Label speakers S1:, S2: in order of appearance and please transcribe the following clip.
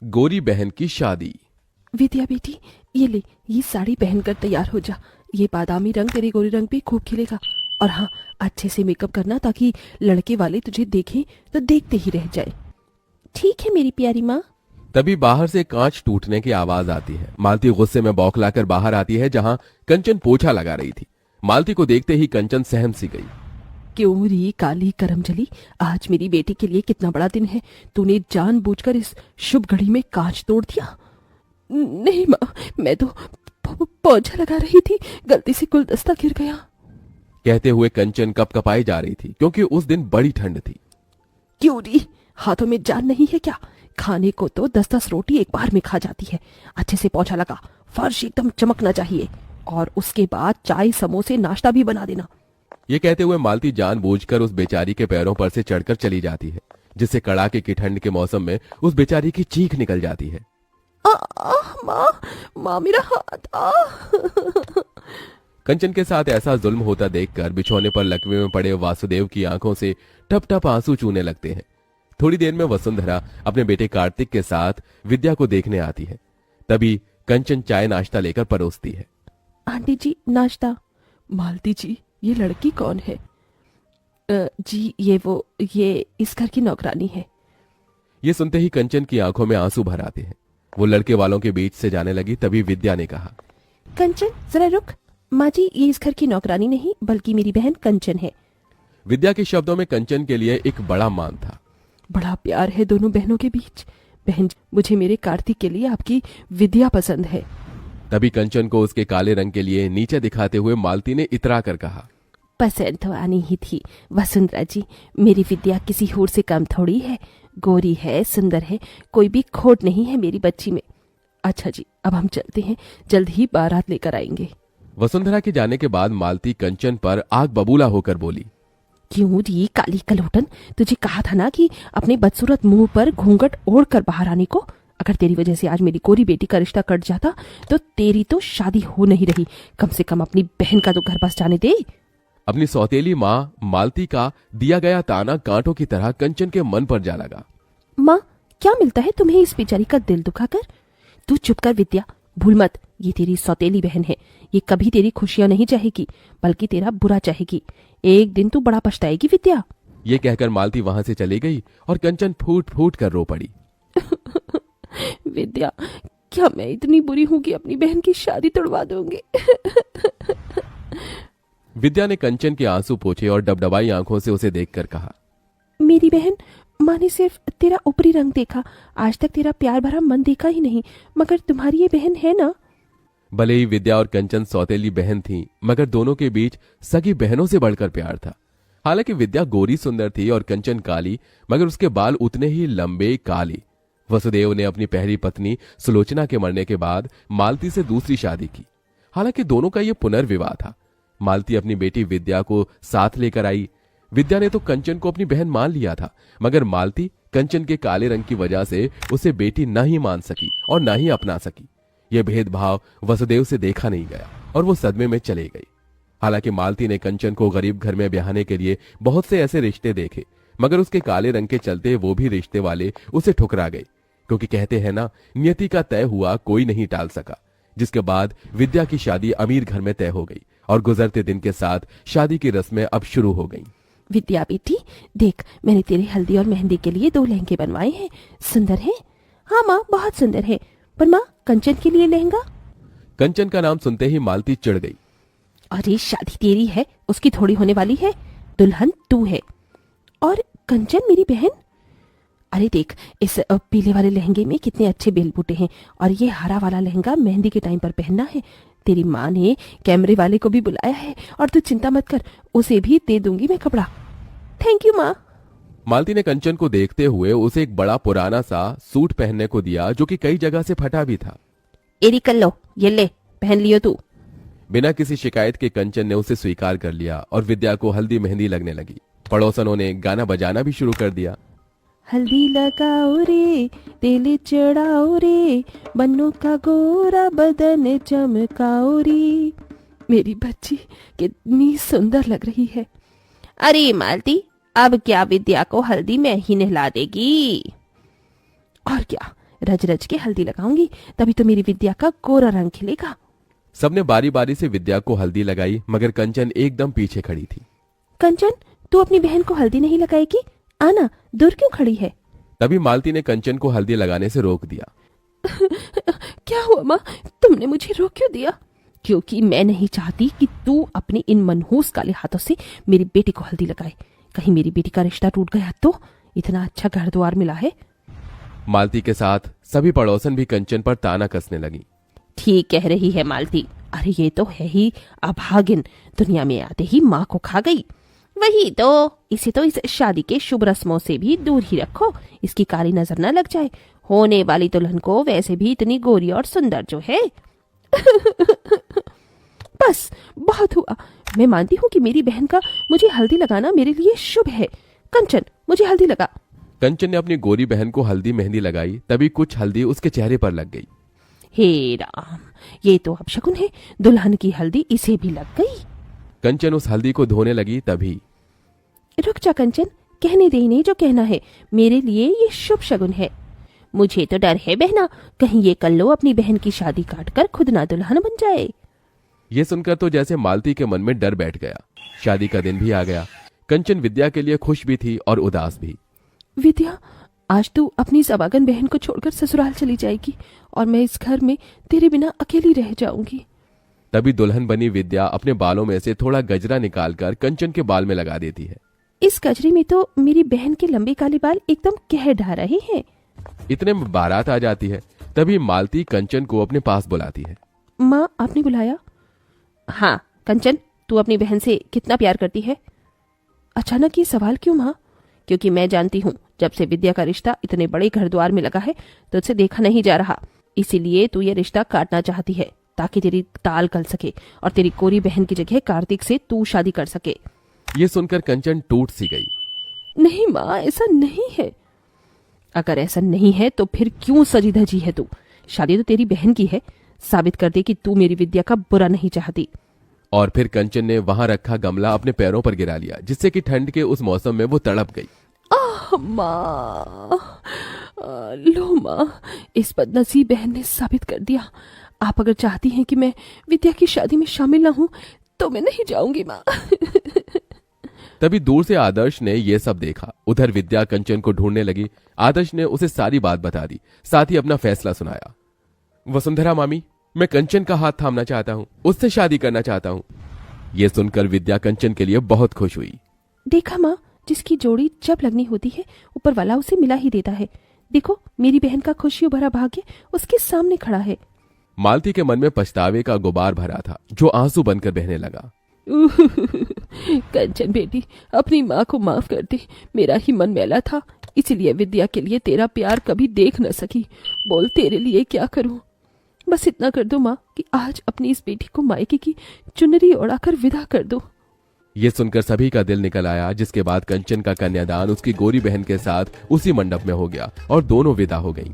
S1: गोरी बहन की शादी।
S2: विद्या बेटी, ये ले, ये साड़ी पहनकर तैयार हो जा। ये बादामी रंग तेरे गोरे रंग पे खूब खिलेगा। और हाँ, अच्छे से मेकअप करना ताकि लड़के वाले तुझे देखें तो देखते ही रह जाए। ठीक है मेरी प्यारी माँ।
S1: तभी बाहर से कांच टूटने की आवाज आती है। मालती गुस्से में बौखलाकर बाहर आती है जहां कंचन पोछा लगा रही थी। मालती को देखते ही कंचन सहम सी गई।
S2: क्यों री काली करमजली, आज मेरी बेटी के लिए कितना बड़ा दिन है। तूने जानबूझकर इस शुभ घड़ी में कांच तोड़ दिया। नहीं माँ, मैं तो पोछा लगा रही थी, गलती से गुलदस्ता गिर गया।
S1: कहते हुए कंचन कपकपाई जा रही थी क्योंकि उस दिन बड़ी ठंड थी।
S2: क्यों री, हाथों में जान नहीं है क्या? खाने को तो 10-10 रोटी एक बार में खा जाती है। अच्छे से पोछा लगा, फर्श एकदम चमकना चाहिए। और उसके बाद चाय समोसे नाश्ता भी बना देना।
S1: ये कहते हुए मालती जानबूझकर उस बेचारी के पैरों पर से चढ़कर चली जाती है, जिससे कड़ाके की ठंड के मौसम में उस बेचारी की चीख निकल जाती है।
S2: माँ, माँ मेरा हाथ
S1: कंचन के साथ ऐसा जुल्म होता देखकर बिछौने पर लकवे में पड़े वासुदेव की आंखों से टप टप आंसू चूने लगते हैं। थोड़ी देर में वसुंधरा अपने बेटे कार्तिक के साथ विद्या को देखने आती है। तभी कंचन चाय नाश्ता लेकर परोसती है।
S2: आंटी जी नाश्ता। मालती जी, ये लड़की कौन है? जी ये इस घर की नौकरानी है।
S1: ये सुनते ही कंचन की आंखों में आंसू भर आते हैं। वो लड़के वालों के बीच से जाने लगी। तभी विद्या ने कहा,
S2: कंचन जरा रुक। माँ जी, ये इस घर की नौकरानी नहीं बल्कि मेरी बहन कंचन है।
S1: विद्या के शब्दों में कंचन के लिए एक बड़ा मान था।
S2: बड़ा प्यार है दोनों बहनों के बीच। बहन, मुझे मेरे कार्तिक के लिए आपकी विद्या पसंद है।
S1: तभी कंचन को उसके काले रंग के लिए नीचे दिखाते हुए मालती ने इतरा कर कहा,
S2: पसंद तो आनी ही थी वसुंधरा जी। मेरी विद्या किसी होर से कम थोड़ी है। गोरी है, सुंदर है, कोई भी खोट नहीं है मेरी बच्ची में। अच्छा जी, अब हम चलते हैं, जल्द ही बारात लेकर आएंगे।
S1: वसुंधरा के जाने के बाद मालती कंचन पर आग बबूला होकर बोली,
S2: क्यों री काली कलोटन, तुझे कहा था ना कि अपने बदसूरत मुंह पर घूंघट ओढ़ कर बाहर आने को। अगर तेरी वजह से आज मेरी गोरी बेटी का रिश्ता कट जाता तो तेरी तो शादी हो नहीं रही। कम से कम अपनी बहन का तो घर बस जाने दे।
S1: अपनी सौतेली माँ मालती का दिया गया ताना कांटों की तरह कंचन के मन पर जा लगा।
S2: माँ, क्या मिलता है तुम्हें इस बेचारी का दिल दुखाकर? तू चुप कर विद्या, भूल मत, ये तेरी सौतेली बहन है। ये कभी तेरी खुशियां नहीं चाहेगी बल्कि तेरा बुरा चाहेगी। एक दिन तू बड़ा पछताएगी विद्या।
S1: ये कहकर मालती वहां से चली गई और कंचन फूट फूट कर रो पड़ी।
S2: विद्या, क्या मैं इतनी बुरी हूं कि अपनी बहन की शादी तोड़वा दूंगी?
S1: विद्या ने कंचन के आंसू पोंछे और डबडबाई आंखों से उसे देखकर कहा,
S2: मेरी बहन, माँ ने सिर्फ तेरा ऊपरी रंग देखा, आज तक तेरा प्यार भरा मन देखा ही नहीं। मगर तुम्हारी ये बहन है ना?
S1: भले ही विद्या और कंचन सौतेली बहन थीं, मगर दोनों के बीच सगी बहनों से बढ़कर प्यार था। हालांकि विद्या गोरी सुंदर थी और कंचन काली, मगर उसके बाल उतने ही लंबे काली। वसुदेव ने अपनी पहली पत्नी सुलोचना के मरने के बाद मालती से दूसरी शादी की। हालांकि दोनों का यह पुनर्विवाह था। मालती अपनी बेटी विद्या को साथ लेकर आई। विद्या ने तो कंचन को अपनी बहन मान लिया था, मगर मालती कंचन के काले रंग की वजह से उसे बेटी न ही मान सकी और न ही अपना सकी। यह भेदभाव वसुदेव से देखा नहीं गया और वो सदमे में चले गई। हालांकि मालती ने कंचन को गरीब घर में ब्याहने के लिए बहुत से ऐसे रिश्ते देखे, मगर उसके काले रंग के चलते वो भी रिश्ते वाले उसे ठुकरा गए, क्योंकि कहते हैं ना, नियति का तय हुआ कोई नहीं टाल सका। जिसके बाद विद्या की शादी अमीर घर में तय हो गई और गुजरते दिन के साथ शादी की रस्में अब शुरू हो गईं।
S2: विद्या बेटी, देख, मैंने तेरे हल्दी और मेहंदी के लिए 2 लहंगे बनवाए हैं। सुंदर है? हाँ माँ, बहुत सुंदर है। पर माँ, कंचन के लिए लहंगा?
S1: कंचन का नाम सुनते ही मालती चिढ़ गई।
S2: अरे शादी तेरी है, उसकी थोड़ी होने वाली है। दुल्हन तू है और कंचन मेरी बहन। अरे देख, इस पीले वाले लहंगे में कितने अच्छे बेल बूटे हैं और ये हरा वाला लहंगा मेहंदी के टाइम पर पहनना है। तेरी माँ ने कैमरे वाले को भी बुलाया है और तू चिंता मत कर, उसे भी दे दूंगी मैं कपड़ा। थैंक यू माँ।
S1: मालती ने कंचन को देखते हुए उसे एक बड़ा पुराना सा सूट पहनने को दिया, जो कि कई जगह से फटा भी था।
S2: एरी कर लो, ये ले, पहन लियो तू।
S1: बिना किसी शिकायत के कंचन ने उसे स्वीकार कर लिया और विद्या को हल्दी मेहंदी लगने लगी। पड़ोसनों ने गाना बजाना भी शुरू कर दिया।
S2: हल्दी लगाओ रे, तेल चढ़ाओ रे, बन्नों का गोरा बदन चमकाओ रे। मेरी बच्ची कितनी सुंदर लग रही है। अरे मालती, अब क्या विद्या को हल्दी में ही नहला देगी? और क्या, रज रज के हल्दी लगाऊंगी, तभी तो मेरी विद्या का गोरा रंग खिलेगा।
S1: सबने बारी बारी से विद्या को हल्दी लगाई, मगर कंचन एकदम पीछे खड़ी थी।
S2: कंचन, तू अपनी बहन को हल्दी नहीं लगाएगी? आना, दूर क्यों खड़ी है?
S1: तभी मालती ने कंचन को हल्दी लगाने से रोक दिया।
S2: क्या हुआ माँ, तुमने मुझे रोक क्यों दिया? क्योंकि मैं नहीं चाहती कि तू अपने इन मनहूस काले हाथों से मेरी बेटी को हल्दी लगाए। कहीं मेरी बेटी का रिश्ता टूट गया तो? इतना अच्छा घर द्वार मिला है।
S1: मालती के साथ सभी पड़ोसन भी कंचन पर ताना कसने लगी।
S2: ठीक कह रही है मालती, अरे ये तो है ही अभागिन, दुनिया में आते ही माँ को खा गई। वही तो, इसे तो इस शादी के शुभ रस्मों से भी दूर ही रखो, इसकी काली नजर न लग जाए। होने वाली दुल्हन को वैसे भी इतनी गोरी और सुंदर जो है। बस बहुत हुआ, मैं मानती हूँ कि मेरी बहन का मुझे हल्दी लगाना मेरे लिए शुभ है। कंचन, मुझे हल्दी लगा।
S1: कंचन ने अपनी गोरी बहन को हल्दी मेहंदी लगाई, तभी कुछ हल्दी उसके चेहरे पर लग गई।
S2: हे राम, ये तो अपशकुन है, दुल्हन की हल्दी इसे भी लग गई।
S1: कंचन उस हल्दी को धोने लगी, तभी
S2: रुक जा कंचन, कहने दे इन्हें जो कहना है, मेरे लिए ये शुभ शगुन है। मुझे तो डर है बहना, कहीं ये कल लो अपनी बहन की शादी काट कर खुद ना दुल्हन बन जाए।
S1: ये सुनकर तो जैसे मालती के मन में डर बैठ गया। शादी का दिन भी आ गया। कंचन विद्या के लिए खुश भी थी और उदास भी।
S2: विद्या, आज तू अपनी सवागन बहन को छोड़कर ससुराल चली जाएगी और मैं इस घर में तेरे बिना अकेली रह जाऊंगी।
S1: तभी दुल्हन बनी विद्या अपने बालों में से थोड़ा गजरा निकालकर कंचन के बाल में लगा देती है।
S2: इस गजरे में तो मेरी बहन के लंबे काले बाल एकदम कह ढा रहे हैं।
S1: इतने में बारात आ जाती है। तभी मालती कंचन को अपने पास बुलाती है।
S2: माँ, आपने बुलाया? हाँ कंचन, तू अपनी बहन से कितना प्यार करती है? अचानक ये सवाल क्यों माँ? क्योंकि मैं जानती हूँ जब से विद्या का रिश्ता इतने बड़े घर द्वार में लगा है तो उसे देखा नहीं जा रहा, इसीलिए तू ये रिश्ता काटना चाहती है ताकि तेरी ताल गल सके और तेरी कोरी बहन की जगह कार्तिक से तू शादी कर सके।
S1: ये सुनकर कंचन टूट सी गई।
S2: नहीं माँ, ऐसा नहीं है। अगर ऐसा नहीं है तो फिर क्यों सजी धजी है तू? शादी तो तेरी बहन की है, साबित कर दे कि तू मेरी विद्या का बुरा नहीं चाहती।
S1: और फिर कंचन ने वहां रखा गमला अपने पैरों पर गिरा लिया, जिससे कि ठंड के उस मौसम में वो तड़प गई।
S2: माँ, लो माँ, इस बदनसीब बहन ने साबित कर दिया। आप अगर चाहती हैं कि मैं विद्या की शादी में शामिल ना हूं तो मैं नहीं जाऊंगी माँ।
S1: तभी दूर से आदर्श ने ये सब देखा। उधर विद्या कंचन को ढूंढने लगी। आदर्श ने उसे सारी बात बता दी, साथ ही अपना फैसला सुनाया। वसुंधरा मामी, मैं कंचन का हाथ थामना चाहता हूँ, उससे शादी करना चाहता हूँ। ये सुनकर विद्या कंचन के लिए बहुत खुश हुई।
S2: देखा माँ, जिसकी जोड़ी जब लगनी होती है ऊपर वाला उसे मिला ही देता है। देखो, मेरी बहन का खुशियों भरा भाग्य उसके सामने खड़ा है।
S1: मालती के मन में पछतावे का गुबार भरा था, जो आंसू बनकर बहने लगा।
S2: कंचन बेटी, अपनी माँ को माफ कर दे, मेरा ही मन मैला था, इसीलिए विद्या के लिए तेरा प्यार कभी देख न सकी। बोल, तेरे लिए क्या करूं? बस इतना कर दो माँ कि आज अपनी इस बेटी को मायके की चुनरी ओढ़ाकर विदा कर दो।
S1: ये सुनकर सभी का दिल निकल आया, जिसके बाद कंचन का कन्यादान उसकी गोरी बहन के साथ उसी मंडप में हो गया और दोनों विदा हो गईं।